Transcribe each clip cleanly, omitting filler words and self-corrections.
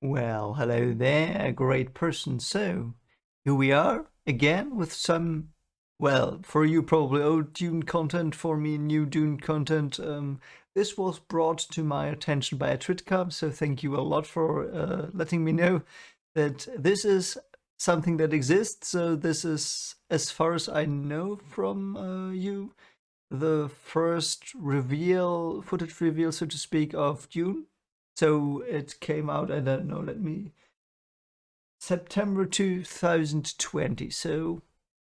Well, hello there, great person. So, here we are again with some, well, for you probably old Dune content, for me new Dune content. This was brought to my attention by a Tritka, so thank you a lot for letting me know that this is something that exists. So this is, as far as I know from you, the first footage reveal, so to speak, of Dune. So it came out, I don't know, September 2020, so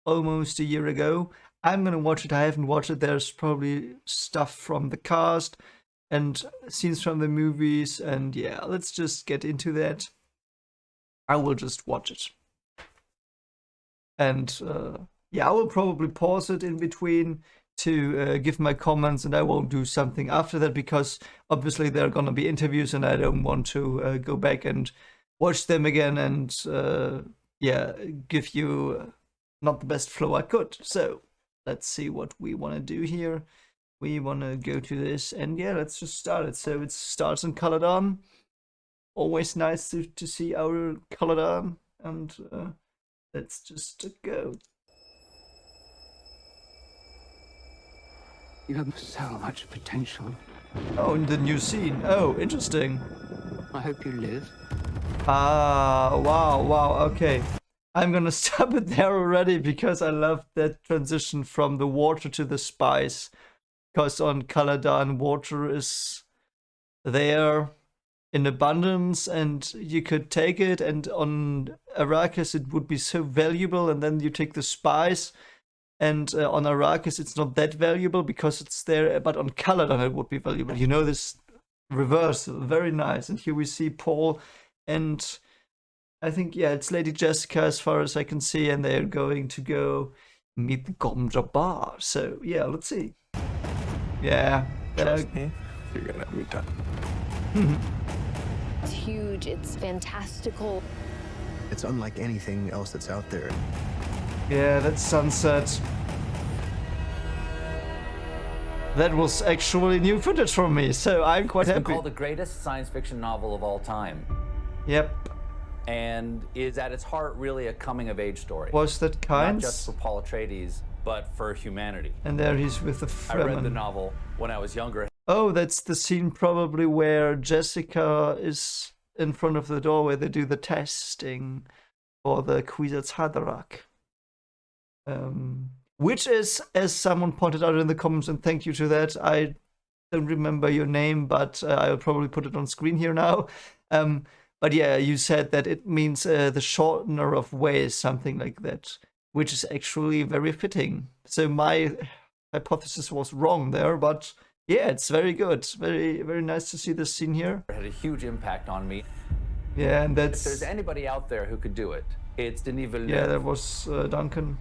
almost a year ago. I'm gonna watch it. I haven't watched it. There's probably stuff from the cast and scenes from the movies, and yeah, let's just get into that. I will just watch it. And yeah, I will probably pause it in between to give my comments, and I won't do something after that because obviously there are gonna be interviews, and I don't want to go back and watch them again and yeah, give you not the best flow I could. So let's see what we want to do here. We want to go to this, and yeah, let's just start it. So it starts in colored on. Always nice to see our colored on, and let's just go. You have so much potential. Oh, in the new scene. Oh, interesting. I hope you live. Ah, wow, okay. I'm gonna stop it there already because I love that transition from the water to the spice. Because on Caladan, water is there in abundance and you could take it, and on Arrakis it would be so valuable, and then you take the spice, and on Arrakis it's not that valuable because it's there, but on Caladan it would be valuable. You know, this reversal, very nice. And here we see Paul and I think, yeah, it's Lady Jessica as far as I can see, and they're going to go meet the Gom Jabbar. So, yeah, let's see. Yeah. Trust me, you're gonna meet that. It's huge, it's fantastical. It's unlike anything else that's out there. Yeah, that's sunset. That was actually new footage from me, so I'm quite It's been happy. called the greatest science fiction novel of all time, Yep. and is at its heart really a coming-of-age story. Was that Not just Kynes? for Paul Atreides, but for humanity. And there he's with the I read the Fremen. novel when I was younger. Oh, that's the scene probably where Jessica is in front of the door where they do the testing for the Kwisatz Haderach. Which is, as someone pointed out in the comments, and thank you to that, I don't remember your name, but I'll probably put it on screen here now. But yeah, you said that it means the shortener of ways, something like that, which is actually very fitting. So my hypothesis was wrong there, but yeah, it's very good. Very, very nice to see this scene here. It had a huge impact on me. Yeah, and If that's, there's anybody out there who could do it, it's Denis Villeneuve. yeah, that was Duncan.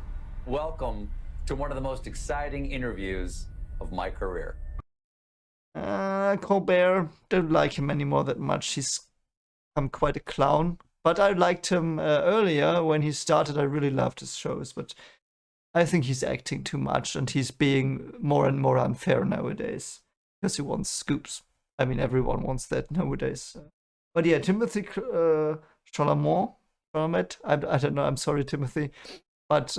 Welcome to one of the most exciting interviews of my career. Colbert, don't like him anymore that much. He's become quite a clown. But I liked him earlier when he started. I really loved his shows, but I think he's acting too much and he's being more and more unfair nowadays because he wants scoops. I mean, everyone wants that nowadays. But yeah, Timothy Chalamet. I don't know. I'm sorry, Timothy. But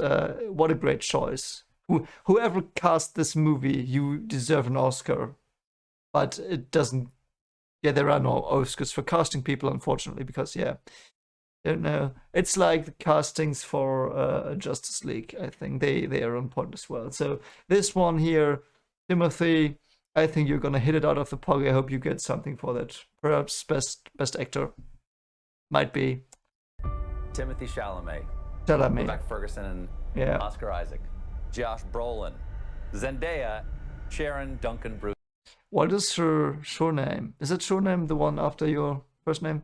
what a great choice. Whoever cast this movie, you deserve an Oscar. But it doesn't. Yeah, there are no Oscars for casting people, unfortunately, because yeah, don't know. It's like the castings for Justice League. I think they are on point as well. So this one here, Timothy, I think you're gonna hit it out of the park. I hope you get something for that. Perhaps best actor, might be Timothy Chalamet, Chalamet. Rebecca Ferguson, and Yeah. Oscar Isaac, Josh Brolin, Zendaya, Sharon Duncan Bruce. What is her surname? Is it surname the one after your first name?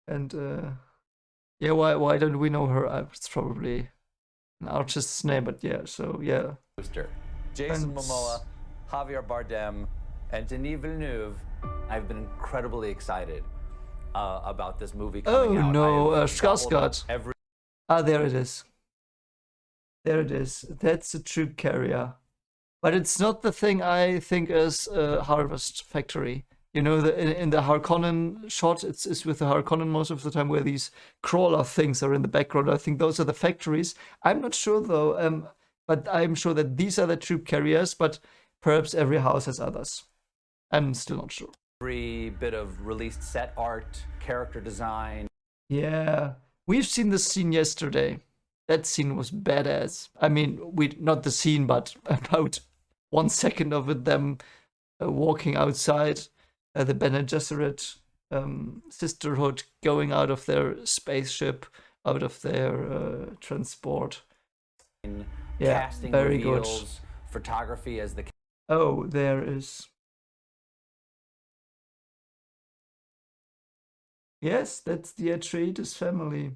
And yeah, why don't we know her? It's probably an artist's name, but yeah. So yeah. Brewster, Jason Thanks. Momoa, Javier Bardem, and Denis Villeneuve. I've been incredibly excited about this movie coming Oh out. no, I've followed Skarsgård. every Ah, there it is. There it is. That's a troop carrier. But it's not the thing I think is Harvest Factory. You know, in the Harkonnen shot, it's with the Harkonnen most of the time, where these crawler things are in the background. I think those are the factories. I'm not sure though, but I'm sure that these are the troop carriers, but perhaps every house has others. I'm still not sure. Every bit of released set art, character design. Yeah, we've seen this scene yesterday. That scene was badass. I mean, not the scene, but about 1 second of it, them walking outside. The Bene Gesserit sisterhood going out of their spaceship, out of their transport. Yeah, Casting very reveals, good. photography as the Oh, there is. Yes, that's the Atreides family.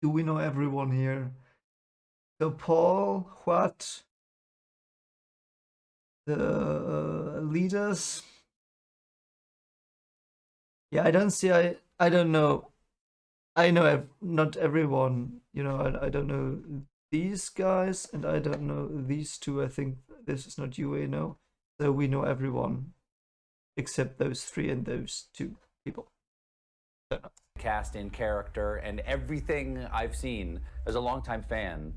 Do we know everyone here? So Paul, what? The leaders. Yeah, I don't see. I don't know. I know not everyone. You know, I don't know these guys, and I don't know these two. I think this is not UA, no. So we know everyone except those three and those two people. Don't know. cast in character, and everything I've seen as a longtime fan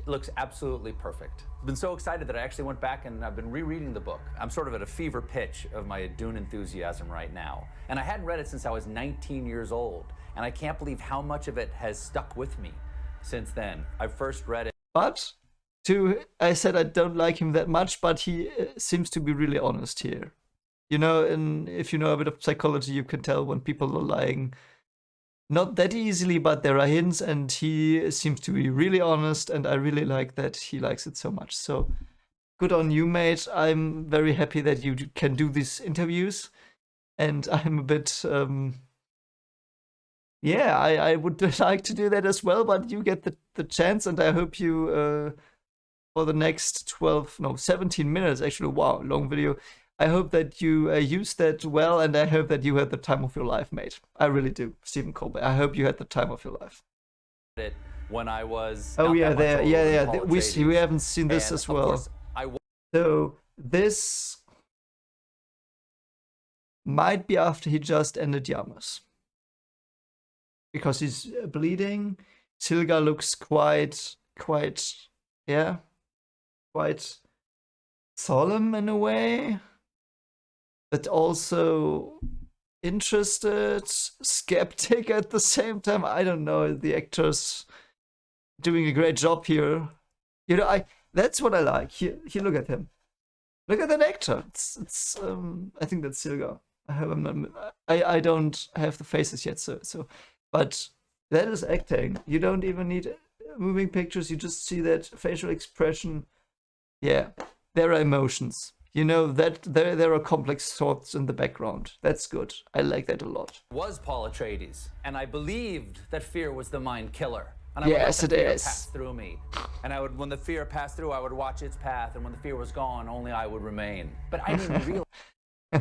looks absolutely perfect. I've been so excited that I actually went back and I've been rereading the book. I'm sort of at a fever pitch of my Dune enthusiasm right now. And I hadn't read it since I was 19 years old. And I can't believe how much of it has stuck with me since then. I first read it. But I said I don't like him that much, but he seems to be really honest here. You know, and if you know a bit of psychology, you can tell when people are lying. Not that easily, but there are hints, and he seems to be really honest, and I really like that he likes it so much. So good on you, mate. I'm very happy that you can do these interviews, and I'm a bit, yeah, I would like to do that as well, but you get the chance, and I hope you, for the next 17 minutes, actually, wow, long video. I hope that you use that well, and I hope that you had the time of your life, mate. I really do, Stephen Colbert. I hope you had the time of your life. It when I was. Oh not yeah, that much there, older yeah, than yeah. Paul We haven't seen this And as of well. course, So this might be after he just ended Yamas, because he's bleeding. Silga looks quite, yeah, quite solemn in a way, but also interested, skeptic at the same time. I don't know. The actor's doing a great job here. You know, that's what I like. Here, look at him. Look at that actor. It's I think that's Silga. I don't have the faces yet, so but that is acting. You don't even need moving pictures. You just see that facial expression. Yeah, there are emotions. You know that there are complex thoughts in the background. That's good. I like that a lot. Was Paul Atreides, and I believed that fear was the mind killer. And I Yes, would let the it fear is. pass through me. And when the fear passed through, I would watch its path, and when the fear was gone, only I would remain. But I didn't realize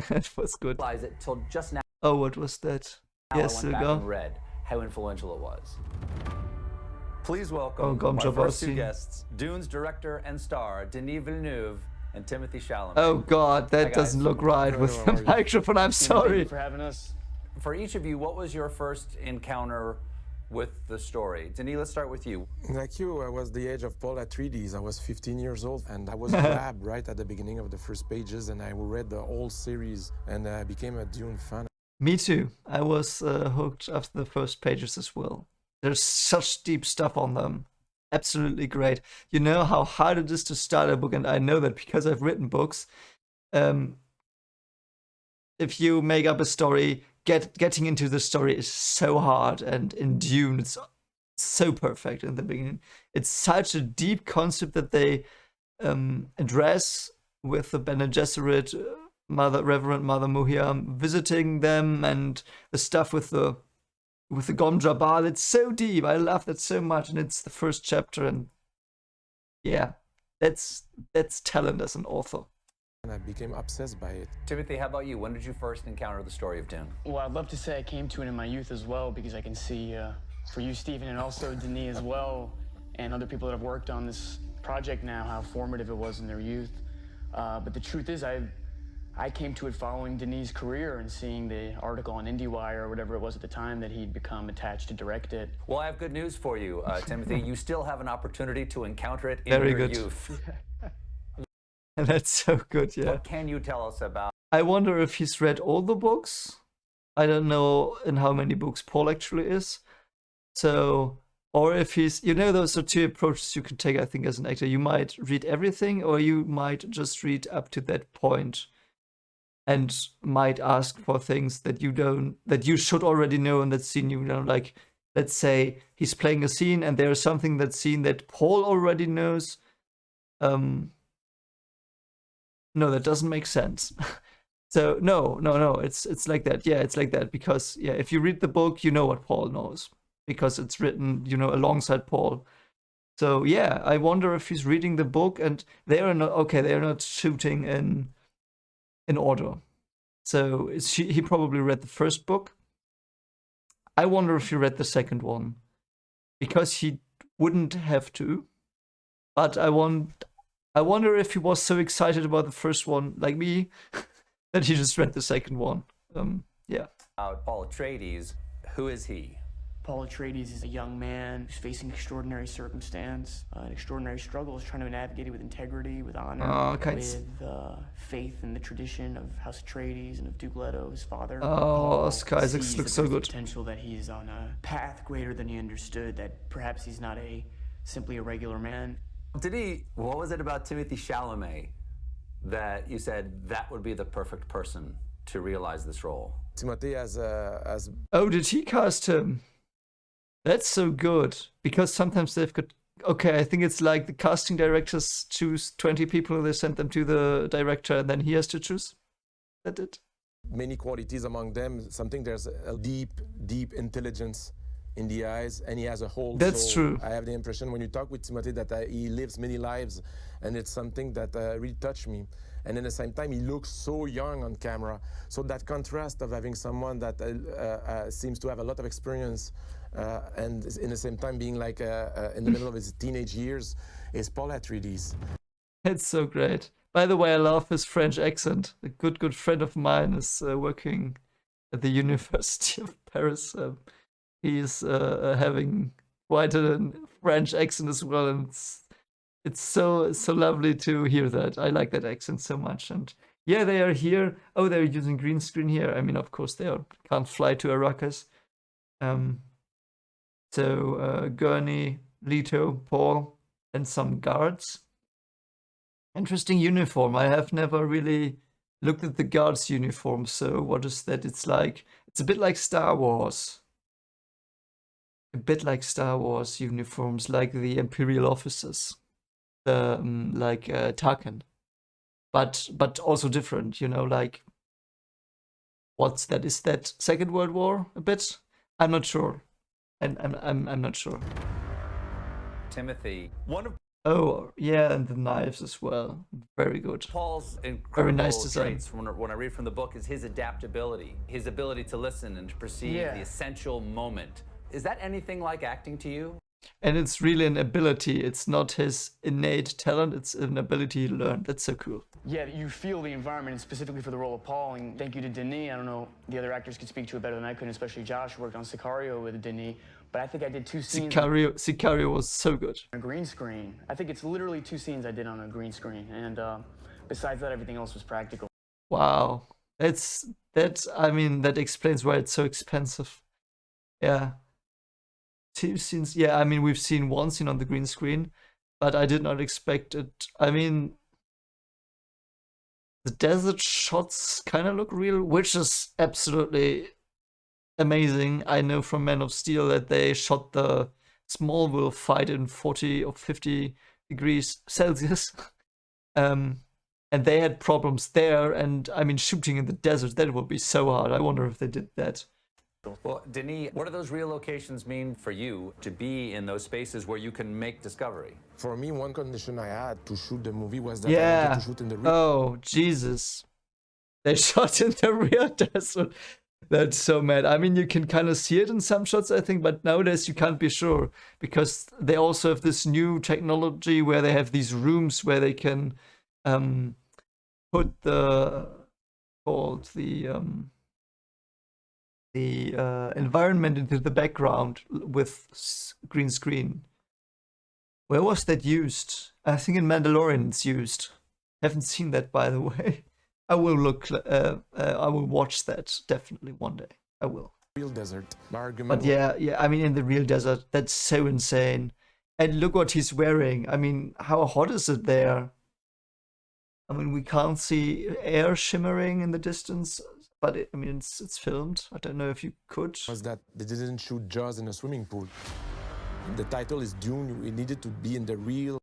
That was good. it till just now. Oh, what was that? Yes, I went back Silga. and read how influential it was. Please Oh, welcome Gomja our first two Bossi. guests, Dune's director and star, Denis Villeneuve and Timothy Chalamet. Oh God, that guys. doesn't look right with the microphone. I'm sorry. for having us. For each of you, what was your first encounter with the story? Denis, let's start with you. Like you, I was the age of Paul Atreides. I was 15 years old, and I was grabbed right at the beginning of the first pages, and I read the whole series, and I became a Dune fan. Me too. I was hooked after the first pages as well. There's such deep stuff on them. Absolutely great. You know how hard it is to start a book, and I know that because I've written books. If you make up a story, getting into the story is so hard, and in Dune it's so perfect in the beginning. It's such a deep concept that they address with the Bene Gesserit, Reverend Mother Muhia visiting them, and the stuff with the Gom Jabal. It's so deep. I love that so much, and it's the first chapter, and yeah, that's talent as an author. And I became obsessed by it. Timothy, how about you? When did you first encounter the story of Dune? Well, I'd love to say I came to it in my youth as well, because I can see for you, Stephen, and also Denis as well, and other people that have worked on this project now, how formative it was in their youth. But the truth is, I I came to it following Denis' career and seeing the article on IndieWire or whatever it was at the time that he'd become attached to direct it. Well, I have good news for you, Timothy. You still have an opportunity to encounter it in Very your good. youth. That's so good, yeah. What can you tell us about? I wonder if he's read all the books. I don't know in how many books Paul actually is. So, or if he's, you know, those are two approaches you can take, I think, as an actor. You might read everything, or you might just read up to that point and might ask for things that that you should already know in that scene. You know, like, let's say he's playing a scene and there's something that scene that Paul already knows. No, that doesn't make sense. So no, it's like that. Yeah, it's like that because yeah, if you read the book, you know what Paul knows because it's written, you know, alongside Paul. So yeah, I wonder if he's reading the book and they are not shooting in order. So he probably read the first book. I wonder if he read the second one because he wouldn't have to. But I wonder if he was so excited about the first one, like me, that he just read the second one. Yeah. Paul Atreides, who is he? Paul Atreides is a young man who's facing extraordinary circumstance, an extraordinary struggle, is trying to navigate it with integrity, with honor, with faith in the tradition of House Atreides and of Duke Leto, his father. Oscar Isaac looks so good. Potential that he's on a path greater than he understood, that perhaps he's not simply a regular man. What was it about Timothée Chalamet that you said that would be the perfect person to realize this role? Timothée as Oh, did he cast him? That's so good because sometimes they've got. Okay, I think it's like the casting directors choose 20 people, they send them to the director, and then he has to choose. That it. many qualities among them. Something there's a deep intelligence in the eyes, and he has a whole That's soul. true. I have the impression when you talk with Timothée that he lives many lives, and it's something that really touched me. And at the same time, he looks so young on camera. So that contrast of having someone that seems to have a lot of experience and in the same time being like in the middle of his teenage years is Paul Atreides. It's so great. By the way, I love his French accent. A good friend of mine is working at the University of Paris. He's having quite a French accent as well, and it's so lovely to hear that. I like that accent so much. And yeah, they are here. Oh, they're using green screen here. I mean, of course, can't fly to Arrakis. So Gurney, Leto, Paul, and some guards. Interesting uniform. I have never really looked at the guards' uniform. So what is that? It's a bit like Star Wars. A bit like Star Wars uniforms, like the Imperial officers, like Tarkin, but also different. You know, like what's that? Is that Second World War? A bit? I'm not sure. I'm not sure. Timothy, one of Oh yeah, and the knives as well. Very good. Paul's incredible Very nice design. traits when I read from the book is his adaptability, his ability to listen and to perceive the essential moment. Is that anything like acting to you? And it's really an ability. It's not his innate talent. It's an ability he learned. That's so cool. Yeah, you feel the environment, and specifically for the role of Paul. And thank you to Denis. I don't know, the other actors could speak to it better than I could, especially Josh, who worked on Sicario with Denis. But I think I did 2 scenes Sicario was so good. on a green screen. I think it's literally 2 scenes I did on a green screen. And besides that, everything else was practical. Wow. I mean, that explains why it's so expensive. Yeah. 2 scenes. Yeah, I mean, we've seen 1 scene on the green screen, but I did not expect it. I mean, the desert shots kind of look real, which is absolutely amazing. I know from Man of Steel that they shot the Smallville fight in 40 or 50 degrees Celsius. And they had problems there. And I mean, shooting in the desert, that would be so hard. I wonder if they did that. Well, Denis, what do those real locations mean for you to be in those spaces where you can make discovery? For me, one condition I had to shoot the movie was that I wanted to shoot in the real. Oh, Jesus. They shot in the real desert. That's so mad. I mean, you can kind of see it in some shots, I think, but nowadays you can't be sure because they also have this new technology where they have these rooms where they can put the called the environment into the background with green screen. Where was that used? I think in Mandalorian it's used. Haven't seen that, by the way. I will look. I will watch that definitely one day. I will. Real desert. My argument But yeah. I mean, in the real desert, that's so insane. And look what he's wearing. I mean, how hot is it there? I mean, we can't see air shimmering in the distance, but I mean, it's filmed. I don't know if you could. was that they didn't shoot Jaws in a swimming pool. The title is Dune. We needed to be in the real.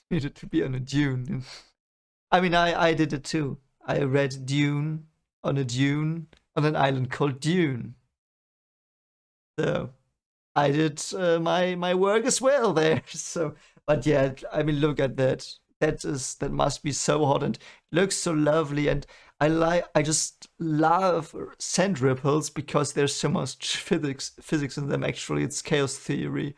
Needed to be on a dune. I mean, I did it too. I read Dune on an island called Dune. So I did my work as well there. So, but yeah, I mean, look at that. That must be so hot and looks so lovely. And I just love sand ripples because there's so much physics in them. Actually, it's chaos theory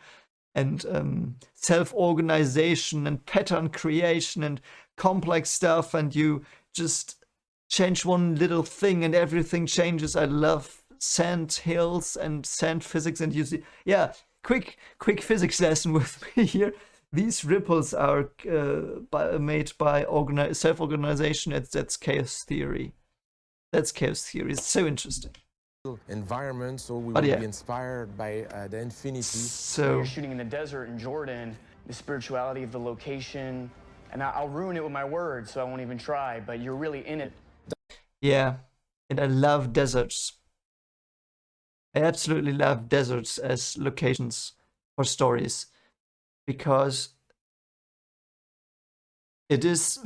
and self-organization and pattern creation and complex stuff. And you just change one little thing and everything changes. I love sand hills and sand physics. And you see, yeah, quick physics lesson with me here. These ripples are made by self-organization. That's chaos theory. That's chaos theory. It's so interesting. Environment, so we will be inspired by the infinity. So you're shooting in the desert in Jordan, the spirituality of the location, and I'll ruin it with my words, so I won't even try. But you're really in it. Yeah, and I love deserts. I absolutely love deserts as locations for stories. Because it's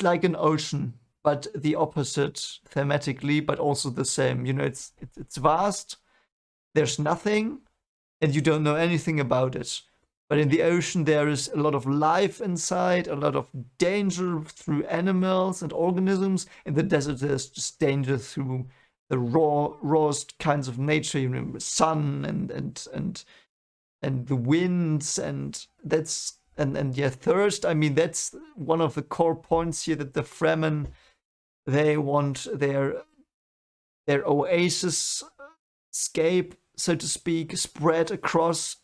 like an ocean, but the opposite thematically, but also the same. You know, it's vast. There's nothing, and you don't know anything about it. But in the ocean, there is a lot of life inside, a lot of danger through animals and organisms. In the desert, there's just danger through the rawest kinds of nature. You know, sun and the winds, and that's and yeah, thirst. I mean, that's one of the core points here, that the Fremen, they want their oasis scape, so to speak, spread across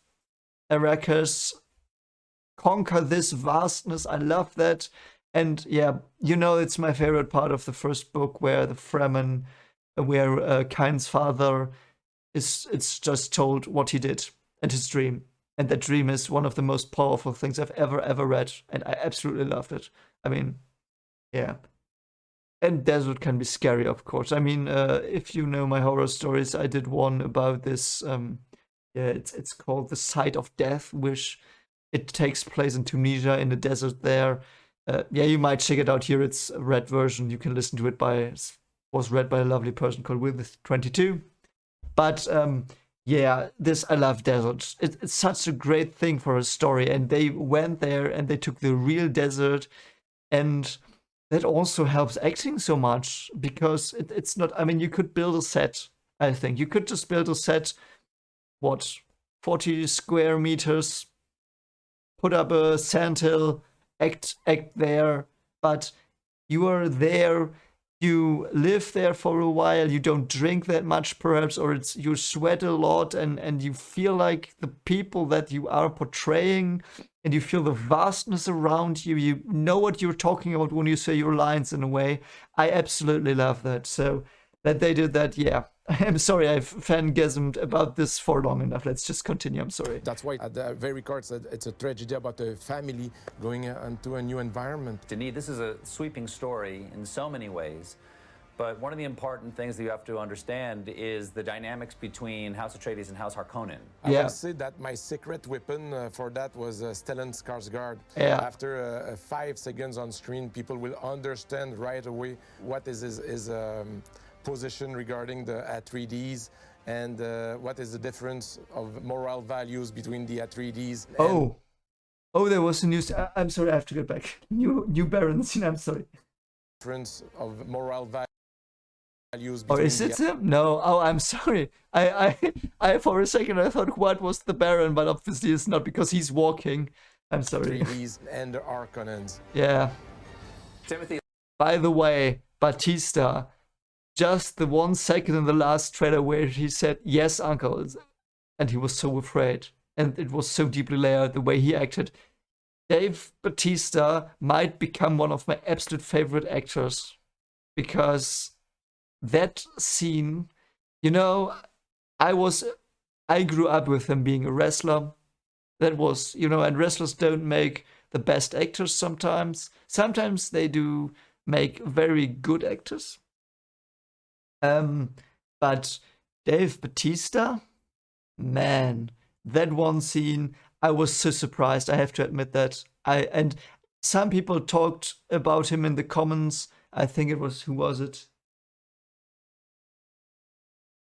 Arrakis, conquer this vastness. I love that. And yeah, you know, it's my favorite part of the first book, where the Fremen, where Kynes' father it's just told what he did and his dream. And that dream is one of the most powerful things I've ever read. And I absolutely loved it. I mean, yeah. And desert can be scary, of course. I mean, if you know my horror stories, I did one about this. It's called The Site of Death, which it takes place in Tunisia, in the desert there. You might check it out here. It's a read version. You can listen to it was read by a lovely person called With22. But I love deserts. It's such a great thing for a story. And they went there and they took the real desert. And that also helps acting so much, because it's not, I mean, you could build a set, I think. You could just build a set, 40 square meters, put up a sandhill, act there. But you are there. You live there for a while, you don't drink that much perhaps, or you sweat a lot, and you feel like the people that you are portraying, and you feel the vastness around you. You know what you're talking about when you say your lines, in a way. I absolutely love that. So that they did that, yeah. I'm sorry, I've fangasmed about this for long enough. Let's just continue. I'm sorry. That's why at the very core, it's a tragedy about a family going into a new environment. Denis, this is a sweeping story in so many ways. But one of the important things that you have to understand is the dynamics between House Atreides and House Harkonnen. I would say that my secret weapon for that was Stellan Skarsgård. Yeah. After 5 seconds on screen, people will understand right away what is his position regarding the Atreides, and what is the difference of moral values between the Atreides. There was a news. I'm sorry, I have to get back. New Baron scene. I'm sorry. Difference of moral values. Or is it him? No. Oh, I'm sorry. I for a second I thought what was the Baron, but obviously it's not, because he's walking. I'm sorry. Atreides and the Harkonnens. Yeah. Timothy. By the way, Batista, just the 1 second in the last trailer where he said, "Yes, uncle," and he was so afraid. And it was so deeply layered, the way he acted. Dave Bautista might become one of my absolute favorite actors, because that scene, you know, I grew up with him being a wrestler. That was, you know, and wrestlers don't make the best actors sometimes. Sometimes they do make very good actors. But Dave Bautista, man, that one scene, I was so surprised. I have to admit that. And some people talked about him in the comments. I think it was, who was it?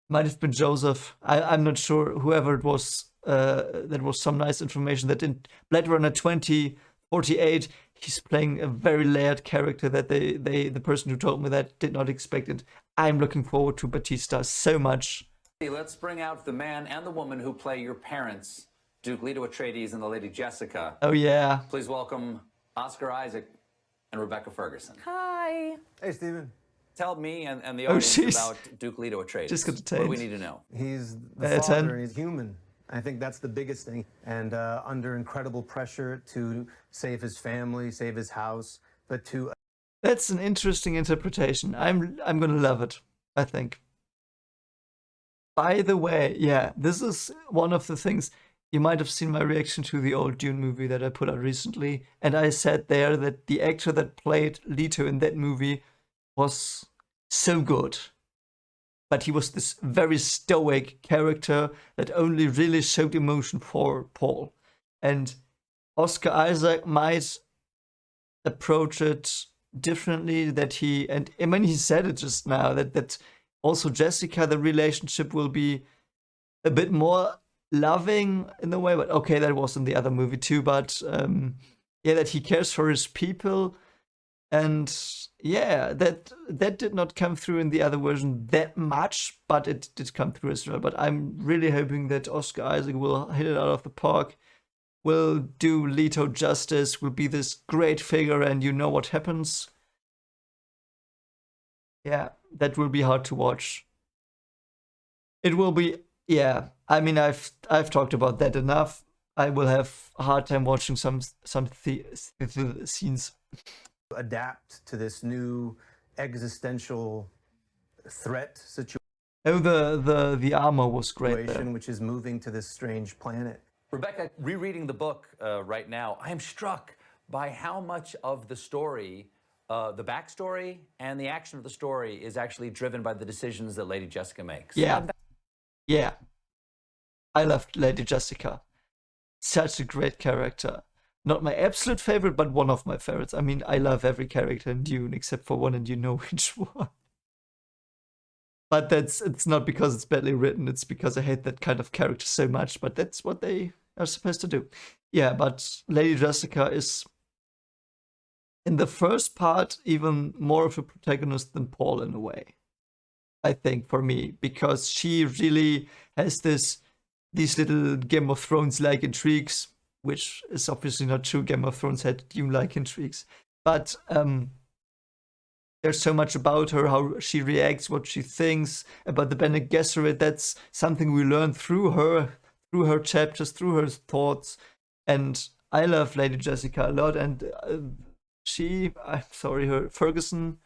Might have been Joseph. I'm not sure. Whoever it was, that was some nice information that in Blade Runner 2048, he's playing a very layered character that the person who told me that did not expect it. I'm looking forward to Batista so much. Let's bring out the man and the woman who play your parents, Duke Leto Atreides and the Lady Jessica. Oh yeah. Please welcome Oscar Isaac and Rebecca Ferguson. Hi. Hey, Steven. Tell me and the audience jeez. about Duke Leto Atreides. Just got to What do we taint. need to know? He's the father, and he's human. I think that's the biggest thing. And under incredible pressure to save his family, save his house, but to... That's an interesting interpretation. I'm gonna love it, I think. By the way, yeah, this is one of the things. You might have seen my reaction to the old Dune movie that I put out recently, and I said there that the actor that played Leto in that movie was so good. But he was this very stoic character that only really showed emotion for Paul. And Oscar Isaac might approach it differently, that he, and I mean, he said it just now, that also Jessica, the relationship will be a bit more loving in a way, but okay, that was in the other movie too, but yeah, that he cares for his people, and yeah, that did not come through in the other version that much, but it did come through as well. But I'm really hoping that Oscar Isaac will hit it out of the park, will do Leto justice, will be this great figure, and you know what happens. Yeah, that will be hard to watch. It will be, yeah. I mean, I've talked about that enough. I will have a hard time watching some scenes. Adapt to this new existential threat situation, Oh, the armor was great there. which is moving to this strange planet. Rebecca, rereading the book right now, I am struck by how much of the story, the backstory and the action of the story is actually driven by the decisions that Lady Jessica makes. Yeah. Yeah. I loved Lady Jessica. Such a great character. Not my absolute favorite, but one of my favorites. I mean, I love every character in Dune except for one, and you know which one. But it's not because it's badly written, it's because I hate that kind of character so much, but that's what they are supposed to do. Yeah, but Lady Jessica is, in the first part, even more of a protagonist than Paul in a way. I think, for me, because she really has these little Game of Thrones-like intrigues, which is obviously not true. Game of Thrones had Dune-like intrigues. But there's so much about her, how she reacts, what she thinks about the Bene Gesserit. That's something we learn through her chapters, through her thoughts. And I love Lady Jessica a lot. And I'm sorry, her Ferguson,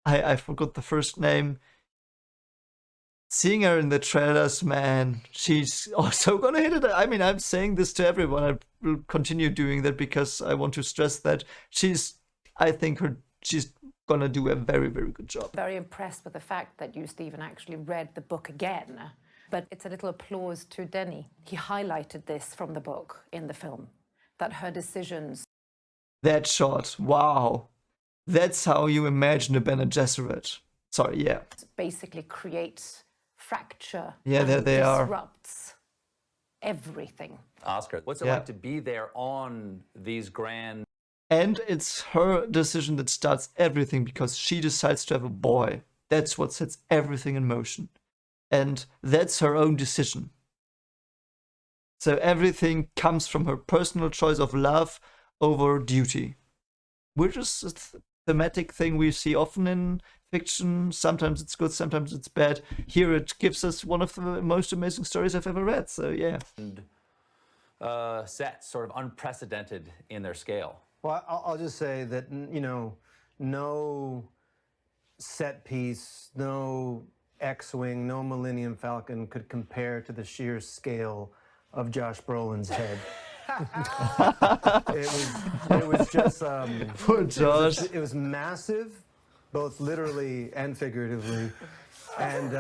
I forgot the first name. Seeing her in the trailers, man, she's also gonna hit it. I mean, I'm saying this to everyone. I will continue doing that because I want to stress that she's gonna do a very, very good job. Very impressed with the fact that you, Stephen, actually read the book again. But it's a little applause to Denny. He highlighted this from the book in the film, that her decisions... That shot, wow. That's how you imagine a Bene Gesserit. Sorry, yeah. ...basically creates fracture. Yeah, there they are. Disrupts everything. Oscar, what's it like to be there on these grand... And it's her decision that starts everything, because she decides to have a boy. That's what sets everything in motion. And that's her own decision. So everything comes from her personal choice of love over duty. Which is thematic thing we see often in fiction. Sometimes it's good, sometimes it's bad. Here it gives us one of the most amazing stories I've ever read. So yeah. And sets sort of unprecedented in their scale. Well, I'll just say that, you know, no set piece, no X-Wing, no Millennium Falcon could compare to the sheer scale of Josh Brolin's head. it was just Poor Josh. It was massive, both literally and figuratively, and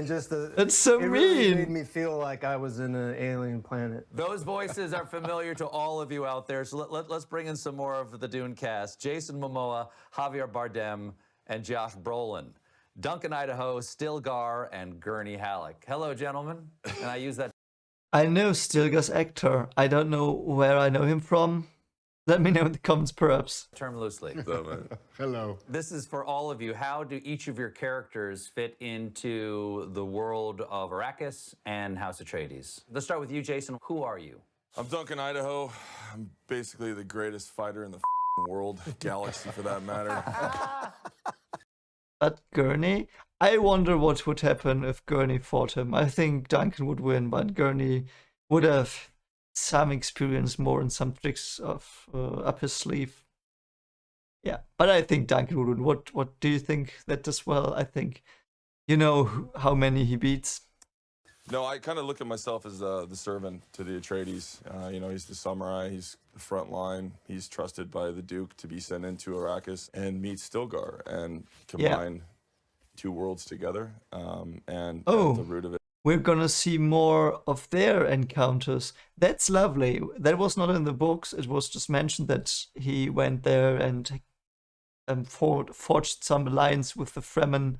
just That's so it really mean. made me feel like I was in an alien planet. Those voices are familiar to all of you out there, so let's bring in some more of the Dune cast. Jason Momoa, Javier Bardem, and Josh Brolin. Duncan Idaho, Stilgar, and Gurney Halleck. Hello, gentlemen. And I use that I know Stilgar's actor. I don't know where I know him from. Let me know in the comments, perhaps. term loosely. Hello. This is for all of you. How do each of your characters fit into the world of Arrakis and House Atreides? Let's start with you, Jason. Who are you? I'm Duncan Idaho. I'm basically the greatest fighter in the world, galaxy for that matter. But Gurney? I wonder what would happen if Gurney fought him. I think Duncan would win, but Gurney would have some experience more and some tricks of up his sleeve. Yeah, but I think Duncan would win. What do you think that as well? I think you know how many he beats. No, I kind of look at myself as the servant to the Atreides. You know, he's the samurai, he's the front line. He's trusted by the Duke to be sent into Arrakis and meet Stilgar and combine two worlds together. And at the root of it. We're gonna see more of their encounters. That's lovely. That was not in the books. It was just mentioned that he went there and forged some alliance with the Fremen.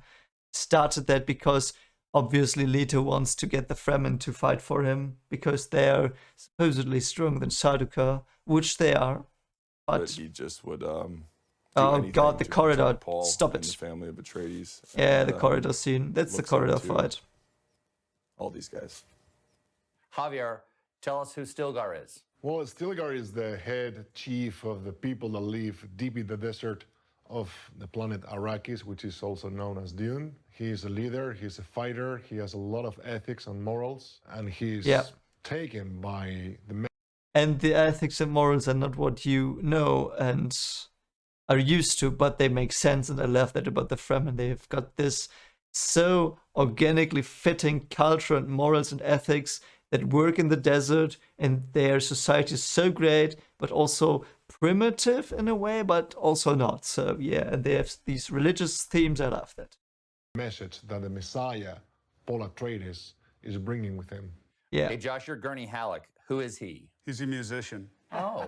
Started that because obviously Leto wants to get the Fremen to fight for him because they are supposedly stronger than Sardaukar, which they are. But he just would. Oh God, the corridor! Paul Stop and it! the family of Atreides. Yeah, And, the corridor scene. That's the looks up corridor to fight. All these guys. Javier, tell us who Stilgar is. Well, Stilgar is the head chief of the people that live deep in the desert of the planet Arrakis, which is also known as Dune. He is a leader, he's a fighter, he has a lot of ethics and morals, and he's taken by the... And the ethics and morals are not what you know and are used to, but they make sense, and I love that about the Fremen. They've got this so organically fitting culture and morals and ethics that work in the desert, and their society is so great, but also primitive in a way, but also not. So yeah, and they have these religious themes. I love that. Message that the Messiah, Paul Atreides, is bringing with him. Yeah. Hey, Josh, you're Gurney Halleck. Who is he? He's a musician. Oh.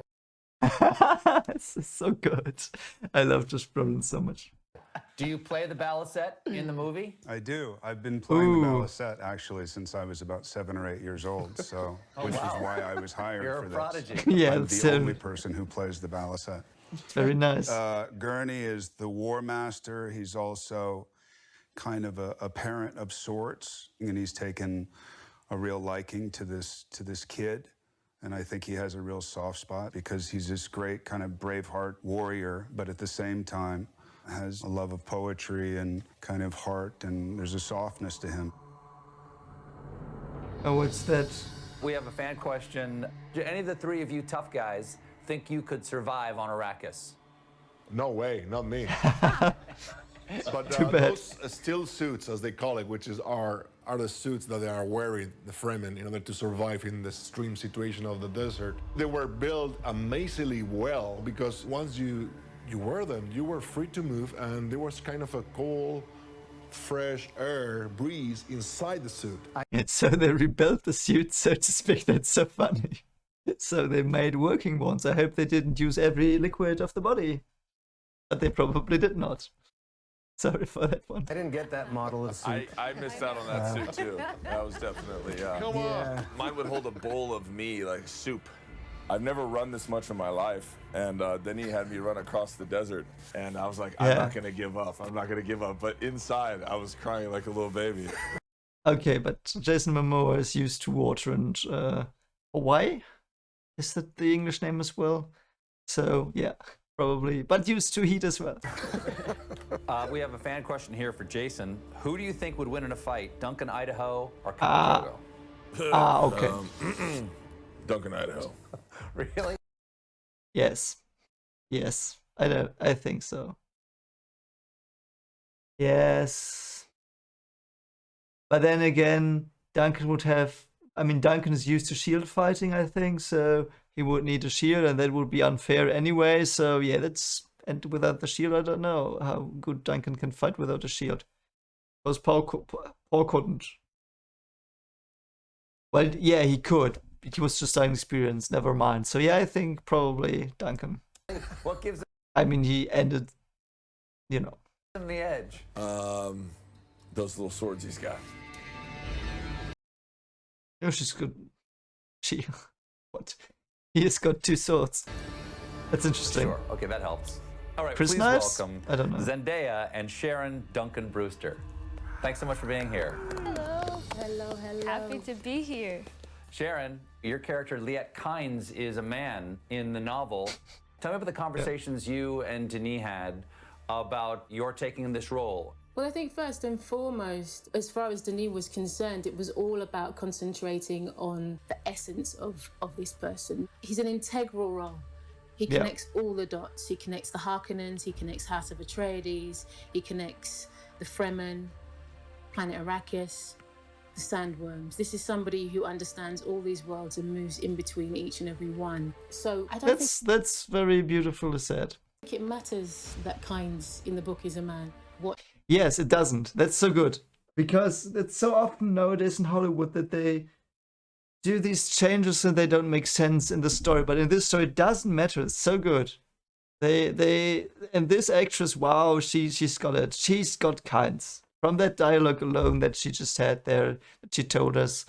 This is so good. I love Josh Brolin so much. Do you play the balisette in the movie? I do. I've been playing the balisette actually since I was about 7 or 8 years old, so which is why I was hired You're for a this. prodigy. Yeah, I'm it's the only person who plays the balisette. very nice. Gurney is the war master. He's also kind of a parent of sorts, and he's taken a real liking to this kid. And I think he has a real soft spot because he's this great kind of Braveheart warrior, but at the same time has a love of poetry and kind of heart, and there's a softness to him. Oh, what's that? We have a fan question. Do any of the three of you tough guys think you could survive on Arrakis? No way, not me. But Too bad. those still suits, as they call it, which are the suits that they are wearing, the Fremen, in order to survive in the extreme situation of the desert. They were built amazingly well because once you wear them, you were free to move, and there was kind of a cool, fresh air breeze inside the suit. So they rebuilt the suit, so to speak. That's so funny. So they made working ones. I hope they didn't use every liquid of the body. But they probably did not. Sorry for that one. I didn't get that model of suit. I missed out on that suit too. That was definitely, Come on. Mine would hold a bowl of me, like soup. I've never run this much in my life, and then he had me run across the desert, and I was like, I'm not gonna give up. I'm not gonna give up. But inside, I was crying like a little baby. Okay, but Jason Momoa is used to water and Hawaii. Is that the English name as well? So yeah, probably, but used to heat as well. We have a fan question here for Jason. Who do you think would win in a fight, Duncan, Idaho, or Khal Drogo? Okay. Duncan, Idaho. Really? Yes. Yes. I think so. Yes. But then again, Duncan would have... I mean, Duncan is used to shield fighting, I think, so he would need a shield, and that would be unfair anyway. So yeah, that's... And without the shield, I don't know how good Duncan can fight without a shield. Because Paul couldn't. Well, yeah, he could. He was just inexperienced, never mind. So yeah, I think probably Duncan. What gives I mean, he ended, you know. him the edge? Those little swords he's got. No, she's good. She... What? He has got 2 swords. That's interesting. Sure. Okay, that helps. All right, Chris please Knives? welcome I don't know. Zendaya and Sharon Duncan Brewster. Thanks so much for being here. Hello. Hello, hello. Happy to be here. Sharon, your character Liet Kynes is a man in the novel. Tell me about the conversations you and Denis had about your taking this role. Well, I think first and foremost, as far as Denis was concerned, it was all about concentrating on the essence of this person. He's an integral role. He connects all the dots. He connects the Harkonnens, he connects House of Atreides, he connects the Fremen, planet Arrakis, the Sandworms. This is somebody who understands all these worlds and moves in between each and every one. So I don't think that's very beautifully said. it matters that Kynes in the book is a man. What? Yes, it doesn't. That's so good. Because it's so often nowadays in Hollywood that they do these changes and they don't make sense in the story. But in this story, it doesn't matter. It's so good. And this actress, wow, she's got it. She's got Kynes. From that dialogue alone that she just had there, that she told us,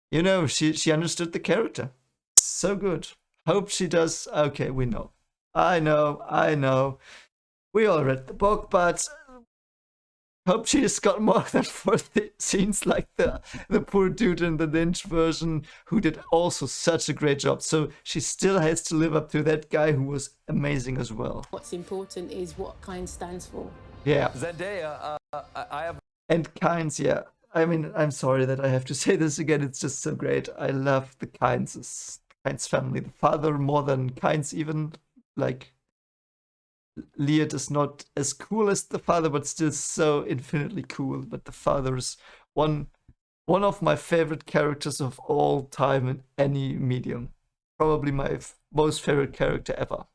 you know, she understood the character. So good. Hope she does. Okay, we know. I know. We all read the book, but hope she's got more than 40 scenes like the poor dude in the Lynch version who did also such a great job. So she still has to live up to that guy who was amazing as well. What's important is what Kynes stands for. Yeah. Zendaya, I have... And Kynes, yeah. I mean, I'm sorry that I have to say this again. It's just so great. I love the Kynes family. The father more than Kynes even. Like, Liet is not as cool as the father, but still so infinitely cool. But the father is one of my favorite characters of all time in any medium. Probably my most favorite character ever.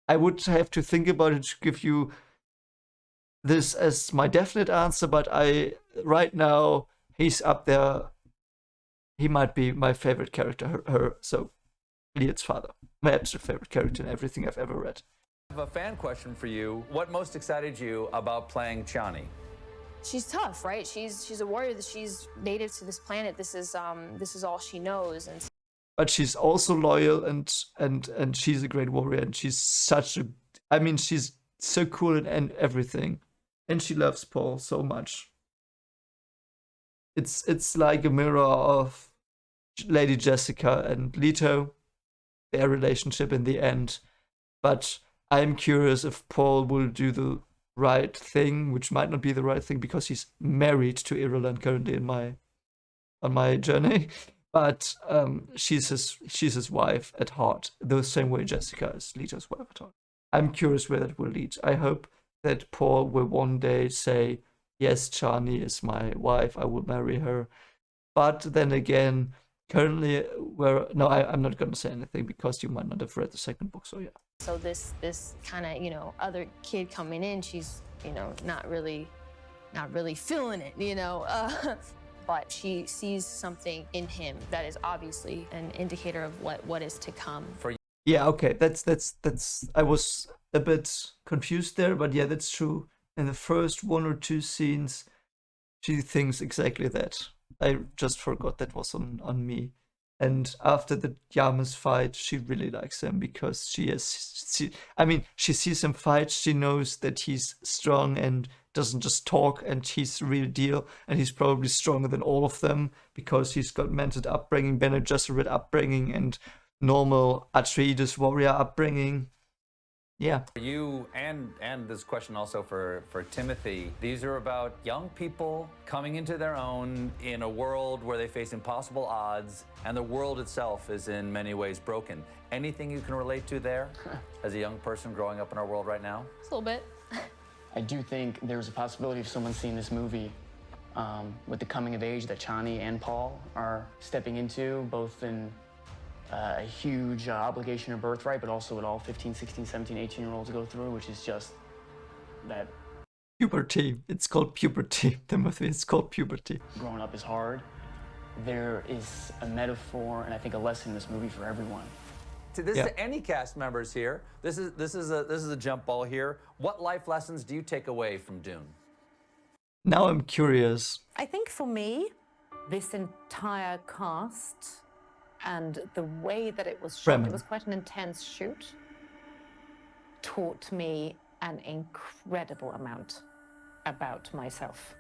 I would have to think about it to give you this as my definite answer, but right now he's up there. He might be my favorite character. So Liet's father, my absolute favorite character in everything I've ever read. I have a fan question for you. What most excited you about playing Chani? She's tough, right? She's a warrior. She's native to this planet. This is all she knows, and but she's also loyal and she's a great warrior, and she's she's so cool in everything, and she loves Paul so much. It's like a mirror of Lady Jessica and Leto, their relationship in the end. But I'm curious if Paul will do the right thing, which might not be the right thing because he's married to Ireland currently on my journey. But she's his wife at heart, the same way Jessica is Leto's wife at heart. I'm curious where that will lead. I hope that Paul will one day say, yes, Chani is my wife, I will marry her. But then again, currently, I'm not going to say anything because you might not have read the second book, so yeah. so this kind of other kid coming in, she's not really feeling it, but she sees something in him that is obviously an indicator of what is to come. Yeah, okay, that's I was a bit confused there, but yeah, that's true. In the first 1 or 2 scenes, she thinks exactly that. I just forgot that was on me. And after the Yamas fight, she really likes him because she sees him fight, she knows that he's strong and doesn't just talk, and he's the real deal, and he's probably stronger than all of them because he's got mentored upbringing, Bene Gesserit upbringing, and normal Atreides warrior upbringing. Yeah. You and this question also for Timothy. These are about young people coming into their own in a world where they face impossible odds, and the world itself is in many ways broken. Anything you can relate to there as a young person growing up in our world right now? A little bit. I do think there's a possibility of someone seeing this movie with the coming of age that Chani and Paul are stepping into, both in a huge obligation or birthright, but also what all 15, 16, 17, 18-year-olds go through, which is just that puberty. It's called puberty. Timothy, it's called puberty. growing up is hard. There is a metaphor and I think a lesson in this movie for everyone. This is to any cast members here. This is a jump ball here. What life lessons do you take away from Dune? Now I'm curious. I think for me, this entire cast and the way that it was shot, it was quite an intense shoot, taught me an incredible amount about myself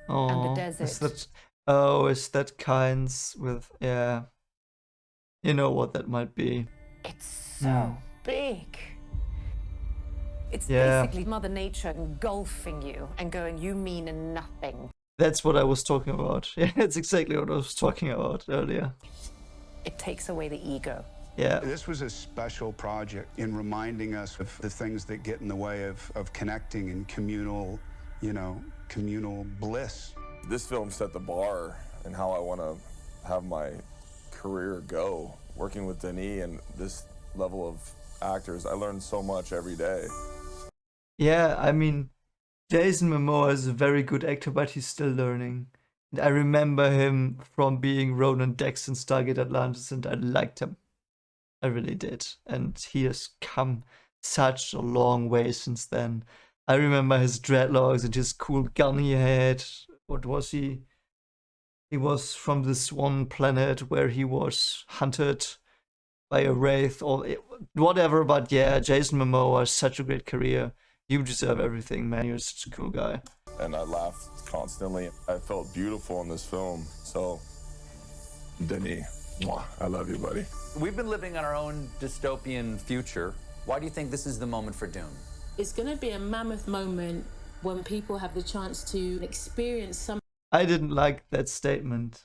and the desert. Is that Kynes with, yeah. You know what that might be. It's so big. It's basically Mother Nature engulfing you and going, you mean nothing. That's what I was talking about. Yeah, it's exactly what I was talking about earlier. It takes away the ego. Yeah. This was a special project in reminding us of the things that get in the way of connecting and communal, communal bliss. This film set the bar in how I want to have my career go. Working with Denis and this level of actors, I learned so much every day. Yeah, I mean, Jason Momoa is a very good actor, but he's still learning. And I remember him from being Ronan Dex in Stargate Atlantis, and I liked him. I really did. And he has come such a long way since then. I remember his dreadlocks and his cool gun he had. What was he? He was from this one planet where he was hunted by a wraith or whatever. But yeah, Jason Momoa has such a great career. You deserve everything, man. You're such a cool guy. And I laughed constantly. I felt beautiful in this film. So, Denis, I love you, buddy. We've been living on our own dystopian future. Why do you think this is the moment for Dune? It's going to be a mammoth moment when people have the chance to experience some. I didn't like that statement.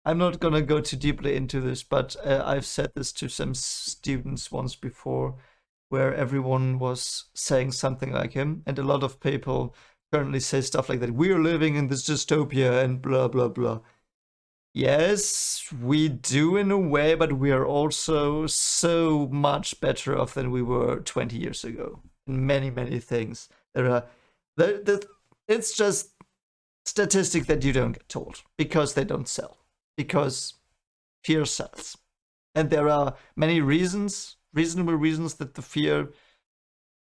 I'm not gonna go too deeply into this, but I've said this to some students once before, where everyone was saying something like him, and a lot of people currently say stuff like that. We're living in this dystopia and blah, blah, blah. Yes, we do in a way, but we are also so much better off than we were 20 years ago. In many, many things. It's just statistic that you don't get told because they don't sell. Because fear sells. And there are many reasonable reasons that the fear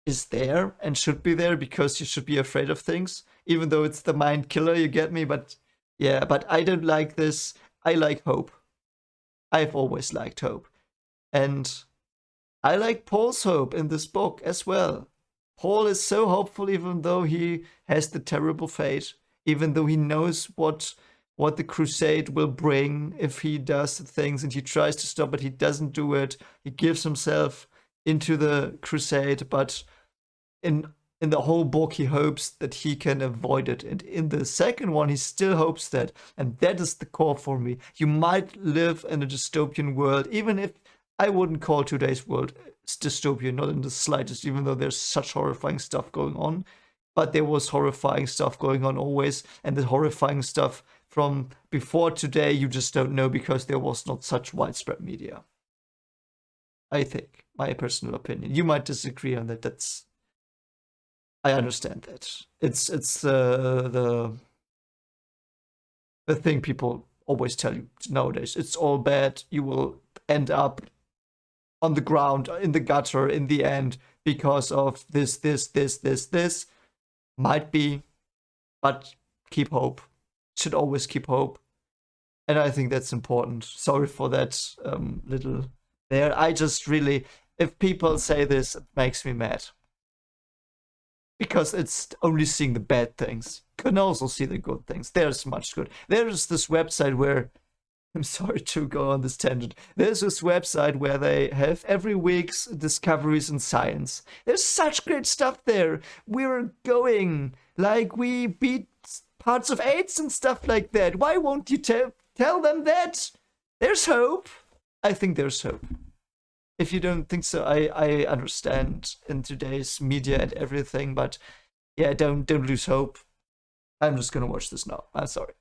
is there and should be there, because you should be afraid of things, even though it's the mind killer, you get me? But yeah, but I don't like this. I like hope. I've always liked hope. And I like Paul's hope in this book as well. Paul is so hopeful, even though he has the terrible fate, even though he knows what the crusade will bring if he does things, and he tries to stop it, he doesn't do it. He gives himself into the crusade, but in the whole book he hopes that he can avoid it. And in the second one he still hopes that, and that is the core for me. You might live in a dystopian world, even if I wouldn't call today's world dystopian, not in the slightest, even though there's such horrifying stuff going on. But there was horrifying stuff going on always, and the horrifying stuff from before today you just don't know because there was not such widespread media. I think, my personal opinion. You might disagree on that. I understand that. It's the thing people always tell you nowadays. It's all bad. You will end up on the ground, in the gutter, in the end, because of this. Might be, but keep hope. Should always keep hope. And I think that's important. Sorry for that little there. I just really, if people say this, it makes me mad. Because it's only seeing the bad things. Can also see the good things. There's much good. There's this website where I'm sorry to go on this tangent. There's this website where they have every week's discoveries in science. There's such great stuff there. We're going, like, we beat parts of AIDS and stuff like that. Why won't you tell them that? There's hope. I think there's hope. If you don't think so, I understand in today's media and everything, but yeah, don't lose hope. I'm just gonna watch this now. I'm sorry.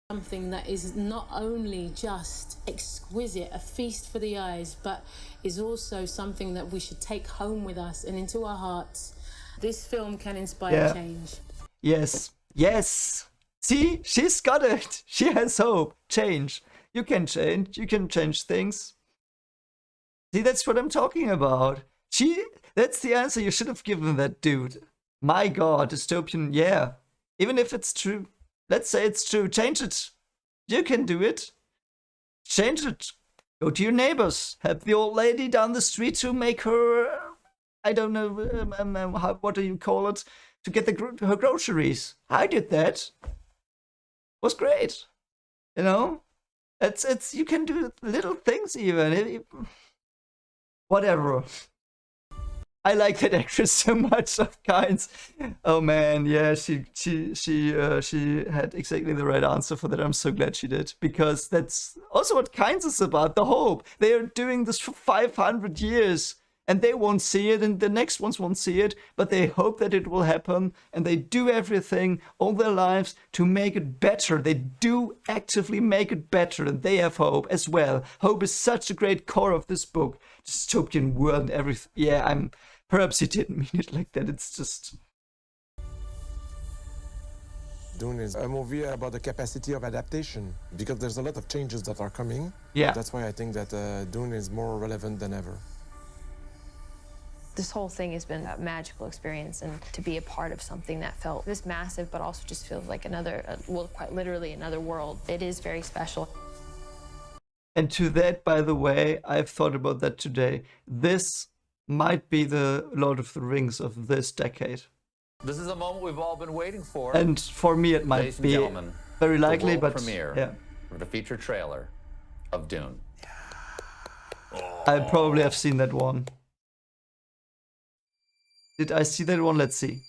Something that is not only just exquisite, a feast for the eyes, but is also something that we should take home with us and into our hearts. This film can inspire change. Yes. Yes. See, she's got it. She has hope. Change. You can change. You can change things. See, that's what I'm talking about. That's the answer you should have given that dude. My God, dystopian, yeah. Even if it's true, let's say it's true, change it. You can do it. Change it. Go to your neighbors. Help the old lady down the street to make her, I don't know, what do you call it? To get her groceries. I did that. It was great. You know? It's you can do little things even. Whatever. I like that actress so much, of Kynes. Oh man, yeah, she had exactly the right answer for that. I'm so glad she did, because that's also what Kynes is about. The hope. They are doing this for 500 years, and they won't see it, and the next ones won't see it, but they hope that it will happen, and they do everything all their lives to make it better. They do actively make it better, and they have hope as well. Hope is such a great core of this book. Dystopian world and everything. Yeah, perhaps he didn't mean it like that. It's just... Dune is a movie about the capacity of adaptation, because there's a lot of changes that are coming. Yeah. That's why I think that Dune is more relevant than ever. This whole thing has been a magical experience, and to be a part of something that felt this massive, but also just feels like well, quite literally another world. It is very special. And to that, by the way, I've thought about that today. This might be the Lord of the Rings of this decade. This is a moment we've all been waiting for. And for me, it might be very likely, but premiere yeah. For the feature trailer of Dune. I probably have seen that one. Did I see that one? Let's see.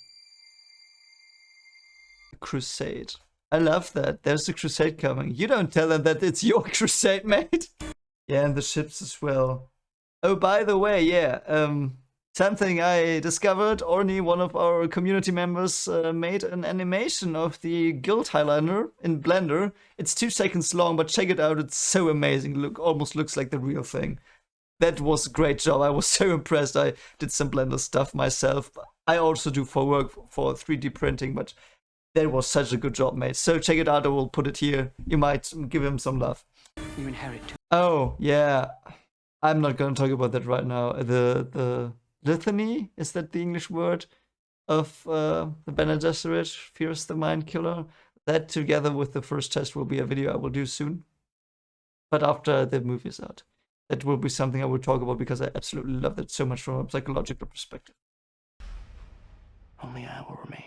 Crusade. I love that. There's a crusade coming. You don't tell them that it's your crusade, mate. Yeah, and the ships as well. Oh, by the way, yeah. Something I discovered, Orny, one of our community members, made an animation of the guild highliner in Blender. It's 2 seconds long, but check it out. It's so amazing. Almost looks like the real thing. That was a great job. I was so impressed. I did some Blender stuff myself. I also do for work for 3D printing, but that was such a good job, mate. So check it out. I will put it here. You might give him some love. You inherit too. Oh, yeah. I'm not going to talk about that right now. The litany, is that the English word of the Bene Gesserit, Fears the Mind Killer? That together with the first test will be a video I will do soon. But after the movie is out. That will be something I will talk about, because I absolutely love that so much from a psychological perspective. Only I will remain.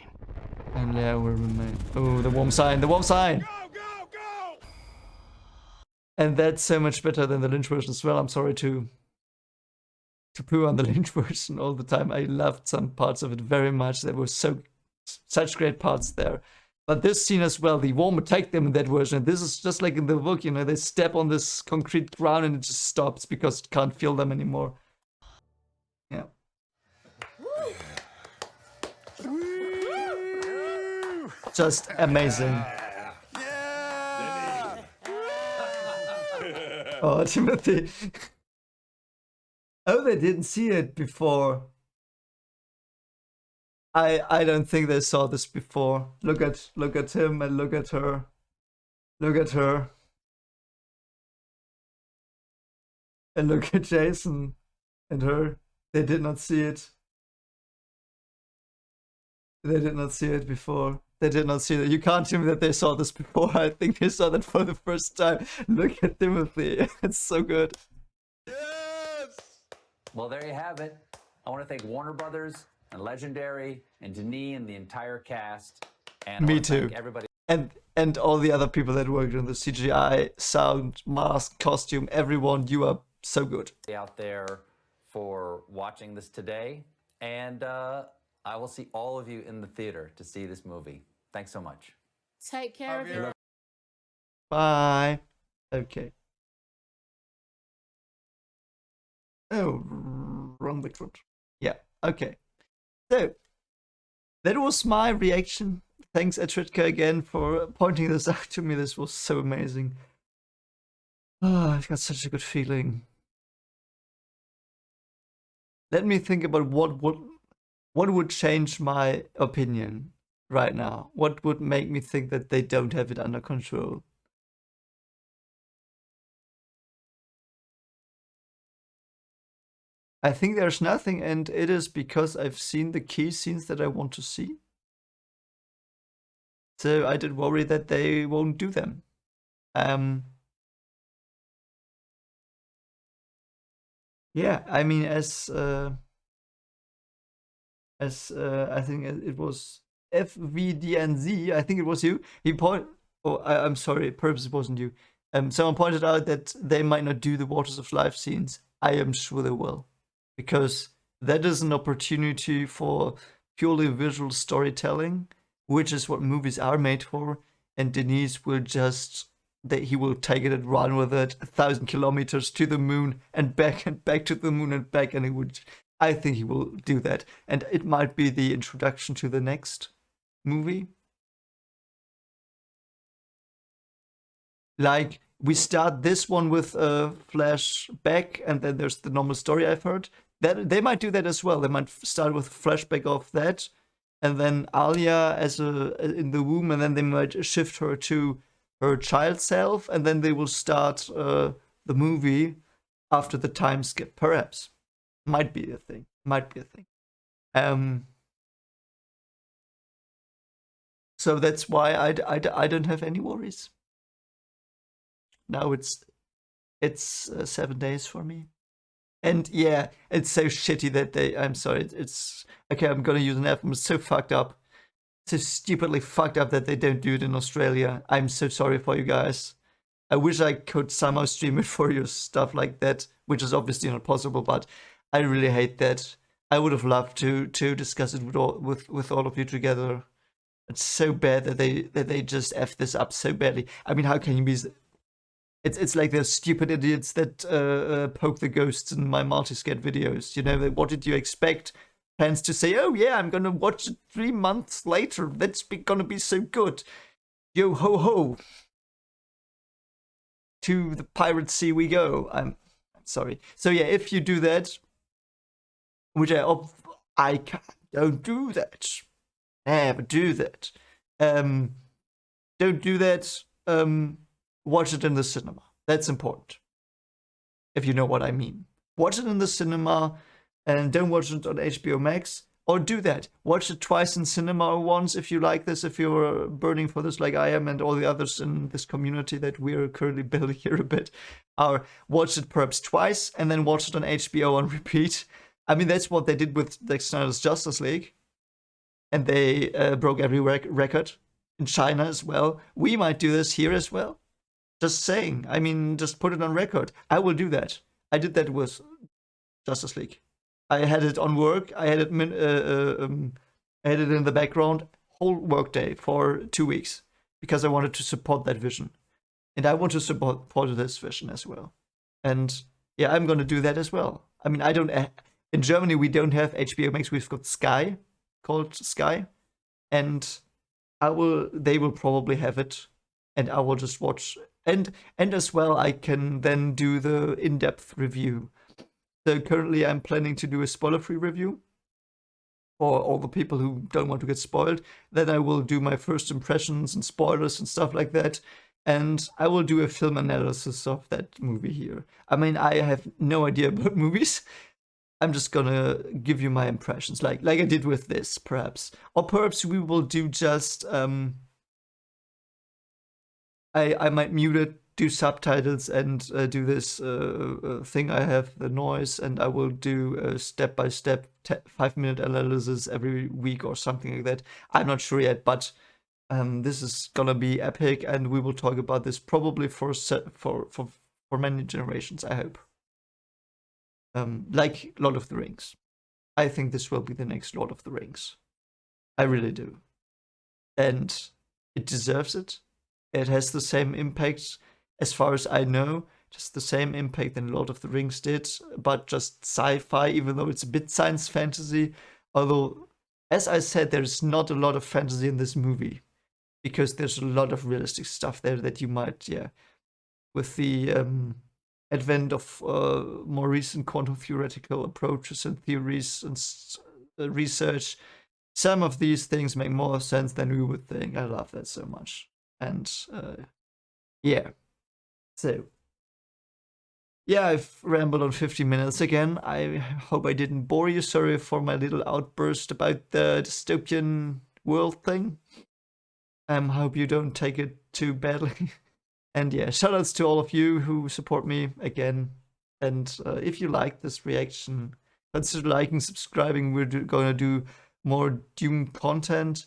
Only I will remain. Oh, the warm sign, the warm sign! Go, go, go! And that's so much better than the Lynch version as well. I'm sorry to poo on the Lynch version all the time. I loved some parts of it very much. There were such great parts there. But this scene as well, the warm attacked them in that version. This is just like in the book, you know, they step on this concrete ground and it just stops because it can't feel them anymore. Yeah. Just amazing. Oh, Timothy. Oh, they didn't see it before. I don't think they saw this before. Look at him and look at her. Look at her. And look at Jason and her. They did not see it. They did not see it before. They did not see that. You can't tell me that they saw this before. I think they saw that for the first time. Look at Timothy. It's so good. Yes! Well, there you have it. I want to thank Warner Brothers and Legendary and Denis and the entire cast. And Me I want to too. thank everybody. And and all the other people that worked on the CGI, sound, mask, costume, everyone. You are so good. Out there for watching this today, and I will see all of you in the theater to see this movie. Thanks so much. Take care of you. Bye. Okay. Oh, wrong button. Yeah, okay. So, that was my reaction. Thanks, Etridka, again for pointing this out to me. This was so amazing. Oh, I've got such a good feeling. Let me think about what would change my opinion right now. What would make me think that they don't have it under control? I think there's nothing, and it is because I've seen the key scenes that I want to see. So I did worry that they won't do them. Yeah, I mean, as I think it was FVDNZ, I think it was you. I'm sorry, perhaps it wasn't you. Someone pointed out that they might not do the Waters of Life scenes. I am sure they will, because that is an opportunity for purely visual storytelling, which is what movies are made for. And Denis will he will take it and run with it 1,000 kilometers to the moon and back to the moon and back, and I think he will do that. And it might be the introduction to the next movie. Like, we start this one with a flashback, and then there's the normal story I've heard. That they might do that as well. They might start with a flashback of that, and then Alia in the womb, and then they might shift her to her child self, and then they will start the movie after the time skip. Perhaps. Might be a thing. So that's why I don't have any worries. Now it's 7 days for me. And yeah, it's so shitty that I'm sorry, it's okay, I'm gonna use an F. It's so fucked up. So stupidly fucked up that they don't do it in Australia. I'm so sorry for you guys. I wish I could somehow stream it for you, stuff like that, which is obviously not possible, but I really hate that. I would have loved to discuss it with all of you together. It's so bad that they just F this up so badly. I mean, how can you be... It's like those stupid idiots that poke the ghosts in my multi-scat videos. You know, what did you expect? Plans to say, oh yeah, I'm gonna watch it 3 months later. That's gonna be so good. Yo ho ho. To the pirate sea we go. I'm sorry. So yeah, if you do that, which I don't do that. Never do that. Don't do that. Watch it in the cinema. That's important. If you know what I mean. Watch it in the cinema and don't watch it on HBO Max. Or do that. Watch it twice in cinema once if you like this, if you're burning for this like I am and all the others in this community that we're currently building here a bit. Or watch it perhaps twice and then watch it on HBO on repeat. I mean, that's what they did with Zack Snyder's Justice League. And they broke every record in China as well. We might do this here as well. Just saying. I mean, just put it on record. I will do that. I did that with Justice League. I had it on work. I had it in the background whole workday for 2 weeks because I wanted to support that vision, and I want to support this vision as well. And yeah, I'm gonna do that as well. I mean, I don't. In Germany, we don't have HBO Max. We've got Sky, called Sky, and they will probably have it, and I will just watch. And as well, I can then do the in-depth review. So currently I'm planning to do a spoiler-free review for all the people who don't want to get spoiled. Then I will do my first impressions and spoilers and stuff like that. And I will do a film analysis of that movie here. I mean, I have no idea about movies. I'm just gonna give you my impressions, like I did with this, perhaps. Or perhaps we will do just... I might mute it, do subtitles, and do this thing I have, the noise, and I will do a step-by-step 5-minute analysis every week or something like that. I'm not sure yet, but This is gonna be epic, and we will talk about this probably for many generations, I hope. Like Lord of the Rings. I think this will be the next Lord of the Rings. I really do. And it deserves it. It has the same impact, as far as I know, just the same impact than Lord of the Rings did, but just sci-fi, even though it's a bit science fantasy. Although, as I said, there's not a lot of fantasy in this movie, because there's a lot of realistic stuff there that you might, with the advent of more recent quantum theoretical approaches and theories and research, some of these things make more sense than we would think. I love that so much. And yeah, so yeah, I've rambled on 50 minutes again. I hope I didn't bore you. Sorry for my little outburst about the dystopian world thing. Hope you don't take it too badly. And yeah, shoutouts to all of you who support me again. And if you like this reaction, consider liking, subscribing. We're gonna do more Dune content.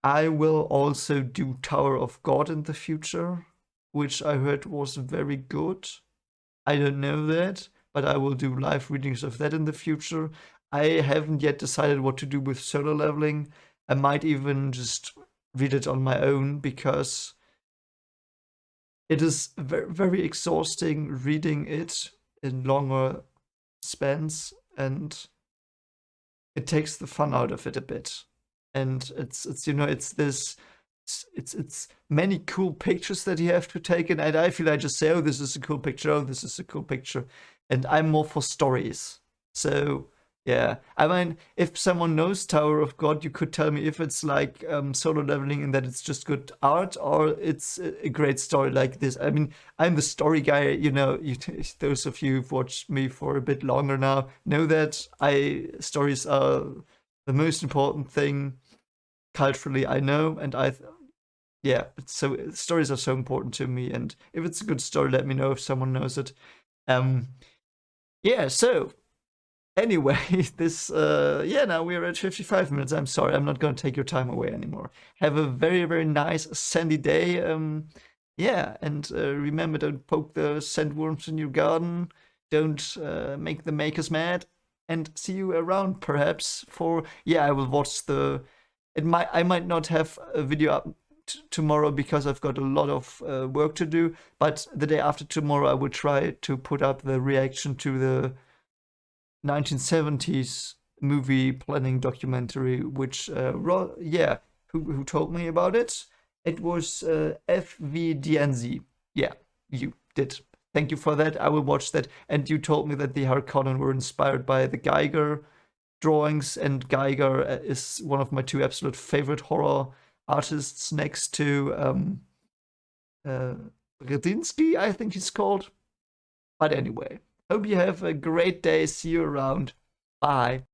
I will also do Tower of God in the future, which I heard was very good. I don't know that, but I will do live readings of that in the future. I haven't yet decided what to do with Solo Leveling. I might even just read it on my own, because it is very, very exhausting reading it in longer spans, and it takes the fun out of it a bit. And it's many cool pictures that you have to take, and I feel I just say, oh, this is a cool picture, oh, this is a cool picture, and I'm more for stories. So yeah, I mean, if someone knows Tower of God, you could tell me if it's like Solo Leveling and that it's just good art, or it's a great story like this. I mean, I'm the story guy, you know. Those of you who've watched me for a bit longer now know that stories are the most important thing culturally, I know, and so stories are so important to me, and if it's a good story, let me know if someone knows it. Yeah, so anyway, this now we're at 55 minutes. I'm sorry, I'm not gonna take your time away anymore. Have a very, very nice sandy day. And remember, don't poke the sandworms in your garden. Don't make the makers mad. And see you around, perhaps, for I will watch I might not have a video up tomorrow because I've got a lot of work to do, but the day after tomorrow I will try to put up the reaction to the 1970s movie planning documentary, which who told me about it? It was FVDNZ. Yeah, you did. Thank you for that. I will watch that. And you told me that the Harkonnen were inspired by the Geiger drawings, and Geiger is one of my two absolute favorite horror artists, next to Redinsky, I think he's called. But anyway, hope you have a great day. See you around. Bye.